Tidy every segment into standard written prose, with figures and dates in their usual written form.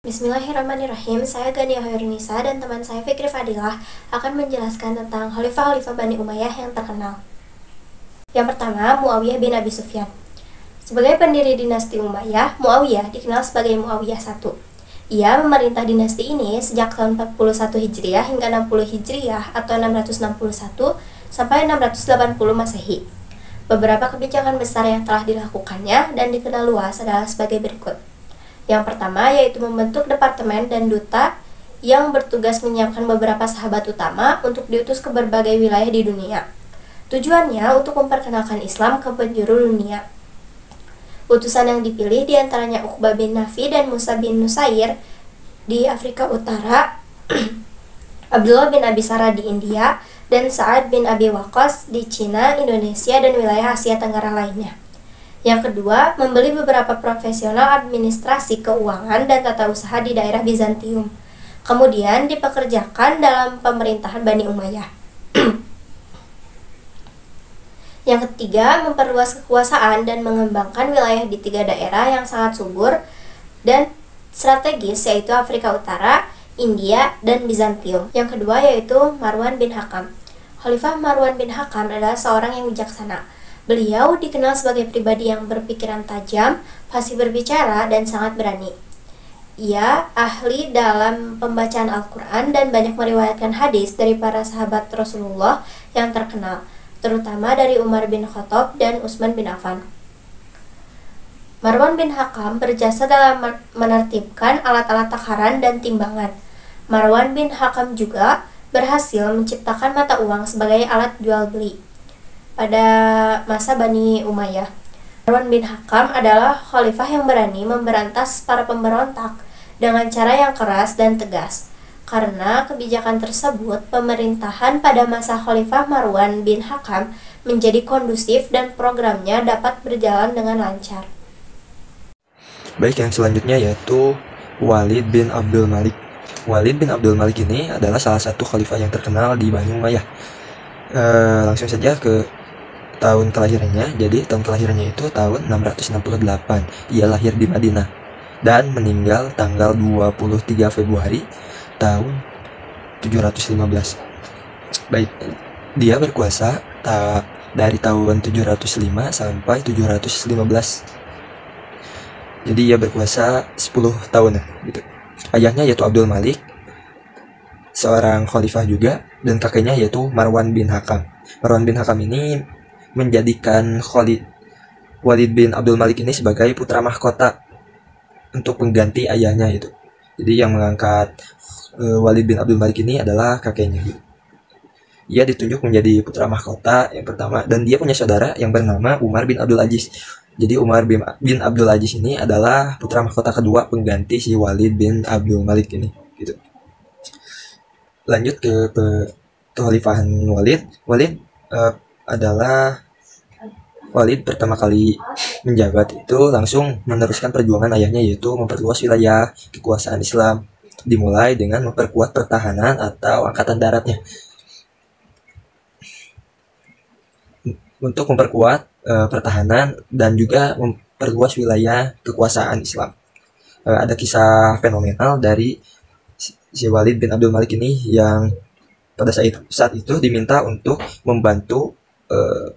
Bismillahirrahmanirrahim, saya Gania Hoirunisa dan teman saya Fikri Fadilah akan menjelaskan tentang Khalifah-Khalifah Bani Umayyah yang terkenal. Yang pertama, Muawiyah bin Abi Sufyan. Sebagai pendiri dinasti Umayyah, Muawiyah dikenal sebagai Muawiyah I. Ia memerintah dinasti ini sejak tahun 41 Hijriah hingga 60 Hijriah atau 661 sampai 680 Masehi. Beberapa kebijakan besar yang telah dilakukannya dan dikenal luas adalah sebagai berikut. Yang pertama yaitu membentuk departemen dan duta yang bertugas menyiapkan beberapa sahabat utama untuk diutus ke berbagai wilayah di dunia. Tujuannya untuk memperkenalkan Islam ke penjuru dunia. Utusan yang dipilih diantaranya Uqbah bin Nafi dan Musa bin Nusair di Afrika Utara, Abdullah bin Abi Sarah di India, dan Sa'ad bin Abi Waqqas di Cina, Indonesia, dan wilayah Asia Tenggara lainnya. Yang kedua, membeli beberapa profesional administrasi keuangan dan tata usaha di daerah Bizantium. Kemudian dipekerjakan dalam pemerintahan Bani Umayyah. Yang ketiga, memperluas kekuasaan dan mengembangkan wilayah di 3 daerah yang sangat subur dan strategis, yaitu Afrika Utara, India, dan Bizantium. Yang kedua yaitu Marwan bin Hakam. Khalifah Marwan bin Hakam adalah seorang yang bijaksana. Beliau dikenal sebagai pribadi yang berpikiran tajam, fasih berbicara, dan sangat berani. Ia ahli dalam pembacaan Al-Quran dan banyak meriwayatkan hadis dari para sahabat Rasulullah yang terkenal, terutama dari Umar bin Khattab dan Utsman bin Affan. Marwan bin Hakam berjasa dalam menertibkan alat-alat takaran dan timbangan. Marwan bin Hakam juga berhasil menciptakan mata uang sebagai alat jual beli. Pada masa Bani Umayyah, Marwan bin Hakam adalah khalifah yang berani memberantas para pemberontak dengan cara yang keras dan tegas. Karena kebijakan tersebut, pemerintahan pada masa Khalifah Marwan bin Hakam menjadi kondusif dan programnya dapat berjalan dengan lancar. Baik, yang selanjutnya yaitu Walid bin Abdul Malik. Walid bin Abdul Malik ini adalah salah satu khalifah yang terkenal di Bani Umayyah. Langsung saja ke tahun kelahirannya. Jadi tahun kelahirannya itu tahun 668. Ia lahir di Madinah dan meninggal tanggal 23 Februari tahun 715. Baik, dia berkuasa dari tahun 705 sampai 715. Jadi ia berkuasa 10 tahun gitu. Ayahnya yaitu Abdul Malik, seorang khalifah juga, dan kakeknya yaitu Marwan bin Hakam. Marwan bin Hakam ini menjadikan Walid bin Abdul Malik ini sebagai putra mahkota untuk pengganti ayahnya itu. Jadi yang mengangkat Walid bin Abdul Malik ini adalah kakeknya gitu. Ia ditunjuk menjadi putra mahkota yang pertama, dan dia punya saudara yang bernama Umar bin Abdul Aziz. Jadi Umar bin Abdul Aziz ini adalah putra mahkota kedua pengganti si Walid bin Abdul Malik ini gitu. Lanjut ke kekhalifahan Walid. Walid pertama kali menjabat itu langsung meneruskan perjuangan ayahnya, yaitu memperluas wilayah kekuasaan Islam, dimulai dengan memperkuat pertahanan atau angkatan daratnya. Untuk memperkuat pertahanan dan juga memperluas wilayah kekuasaan Islam. Ada kisah fenomenal dari si Walid bin Abdul Malik ini yang pada saat itu diminta untuk membantu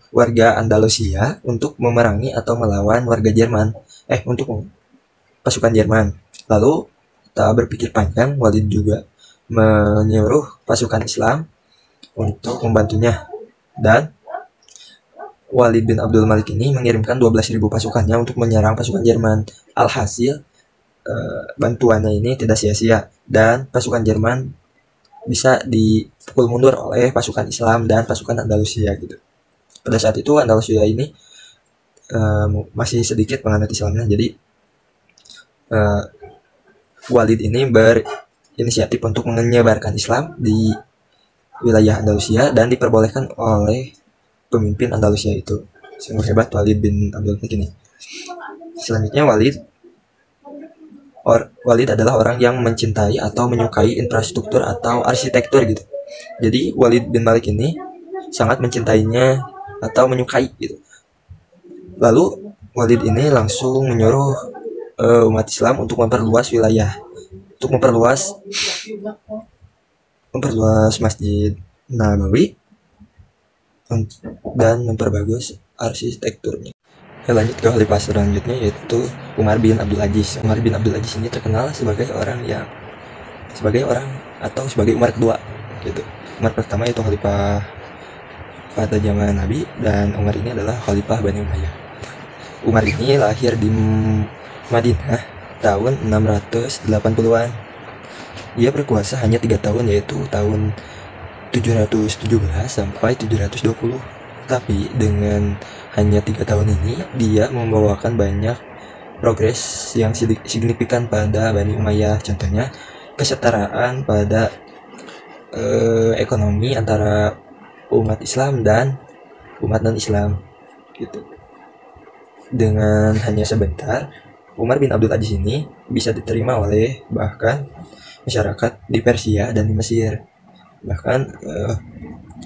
warga Andalusia untuk memerangi atau melawan warga Jerman, untuk pasukan Jerman. Lalu tak berpikir panjang, Walid juga menyuruh pasukan Islam untuk membantunya, dan Walid bin Abdul Malik ini mengirimkan 12.000 pasukannya untuk menyerang pasukan Jerman. Alhasil bantuannya ini tidak sia-sia dan pasukan Jerman bisa dipukul mundur oleh pasukan Islam dan pasukan Andalusia gitu. Pada saat itu Andalusia ini masih sedikit penganut Islamnya, jadi Walid ini berinisiatif untuk menyebarkan Islam di wilayah Andalusia dan diperbolehkan oleh pemimpin Andalusia itu. Sungguh hebat Walid bin Abdul Malik ini. Selanjutnya Walid adalah orang yang mencintai atau menyukai infrastruktur atau arsitektur gitu. Jadi Walid bin Malik ini sangat mencintainya atau menyukai gitu. Lalu Walid ini langsung menyuruh umat Islam untuk memperluas wilayah untuk memperluas Masjid Nabawi dan memperbagus arsitekturnya. Lanjut ke khalifah selanjutnya, yaitu Umar bin Abdul Aziz. Umar bin Abdul Aziz ini terkenal sebagai orang Umar kedua gitu. Umar pertama itu khalifah pada zaman Nabi, dan Umar ini adalah khalifah Bani Umayyah. Umar ini lahir di Madinah tahun 680-an. Dia berkuasa hanya 3 tahun, yaitu tahun 717 sampai 720. Tapi dengan hanya 3 tahun ini, dia membawakan banyak progres yang signifikan pada Bani Umayyah. Contohnya kesetaraan pada ekonomi antara umat Islam dan umat non-Islam gitu. Dengan hanya sebentar, Umar bin Abdul Aziz ini bisa diterima oleh bahkan masyarakat di Persia dan di Mesir. Bahkan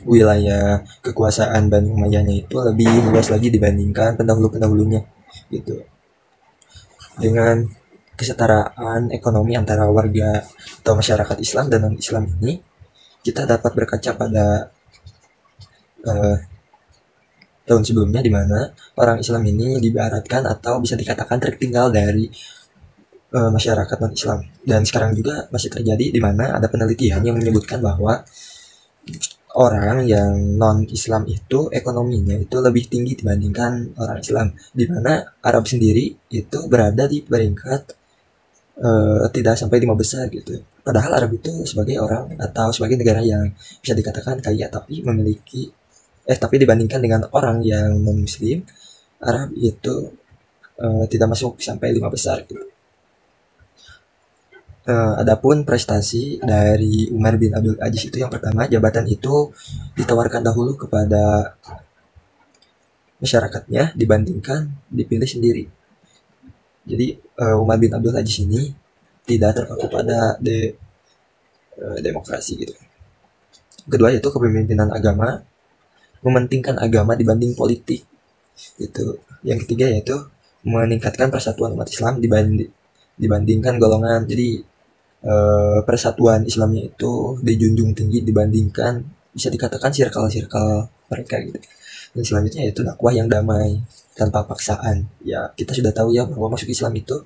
wilayah kekuasaan Bani Umayyahnya itu lebih luas lagi dibandingkan pendahulu-pendahulunya gitu. Dengan kesetaraan ekonomi antara warga atau masyarakat Islam dan non-Islam ini, kita dapat berkaca pada tahun sebelumnya, di mana orang Islam ini diibaratkan atau bisa dikatakan tertinggal dari masyarakat non-Islam. Dan sekarang juga masih terjadi, di mana ada penelitian yang menyebutkan bahwa orang yang non-Islam itu ekonominya itu lebih tinggi dibandingkan orang Islam, di mana Arab sendiri itu berada di peringkat tidak sampai 5 besar gitu. Padahal Arab itu sebagai orang atau sebagai negara yang bisa dikatakan kaya, tapi dibandingkan dengan orang yang non-Muslim, Arab itu tidak masuk sampai 5 besar gitu. Adapun prestasi dari Umar bin Abdul Aziz itu, yang pertama, jabatan itu ditawarkan dahulu kepada masyarakatnya dibandingkan dipilih sendiri. Jadi Umar bin Abdul Aziz ini tidak terpaku pada demokrasi gitu. Kedua yaitu kepemimpinan agama, mementingkan agama dibanding politik gitu. Yang ketiga yaitu meningkatkan persatuan umat Islam dibandingkan golongan. Jadi persatuan Islamnya itu dijunjung tinggi dibandingkan, bisa dikatakan circle mereka gitu. Dan selanjutnya yaitu dakwah yang damai tanpa paksaan. Ya, kita sudah tahu ya bahwa masuk Islam itu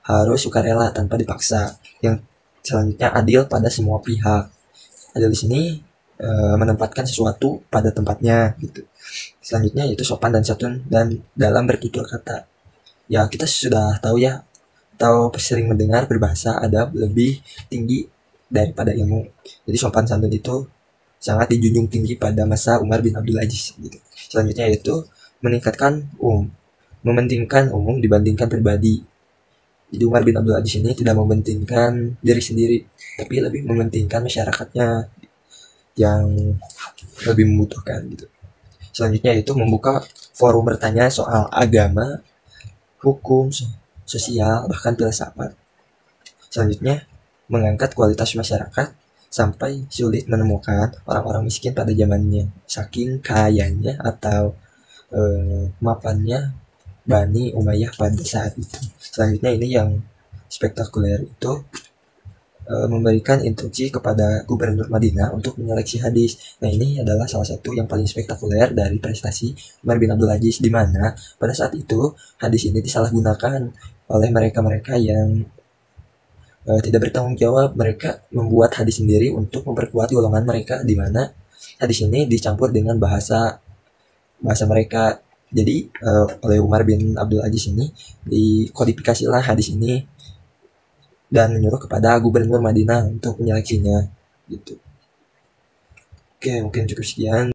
harus sukarela tanpa dipaksa. Yang selanjutnya adil pada semua pihak. Adil di sini menempatkan sesuatu pada tempatnya gitu. Selanjutnya yaitu sopan dan santun dan dalam bertutur kata. Ya, kita sudah tahu ya, atau sering mendengar berbahasa adab lebih tinggi daripada ilmu. Jadi sopan santun itu sangat dijunjung tinggi pada masa Umar bin Abdul Aziz gitu. Selanjutnya yaitu mementingkan umum dibandingkan pribadi. Jadi Umar bin Abdul Aziz ini tidak mementingkan diri sendiri, tapi lebih mementingkan masyarakatnya yang lebih membutuhkan gitu. Selanjutnya yaitu membuka forum bertanya soal agama, hukum, sosial, bahkan filsafat. Selanjutnya mengangkat kualitas masyarakat sampai sulit menemukan orang-orang miskin pada zamannya, saking kayanya atau mapannya Bani Umayyah pada saat itu. Selanjutnya ini yang spektakuler itu memberikan instruksi kepada gubernur Madinah untuk menyeleksi hadis. Nah, ini adalah salah satu yang paling spektakuler dari prestasi Umar bin Abdul Aziz, di mana pada saat itu hadis ini disalahgunakan oleh mereka-mereka yang tidak bertanggung jawab. Mereka membuat hadis sendiri untuk memperkuat golongan mereka, di mana hadis ini dicampur dengan bahasa mereka. Jadi oleh Umar bin Abdul Aziz ini dikodifikasilah hadis ini dan menyuruh kepada gubernur Madinah untuk menyeleksinya gitu. Oke, mungkin cukup sekian.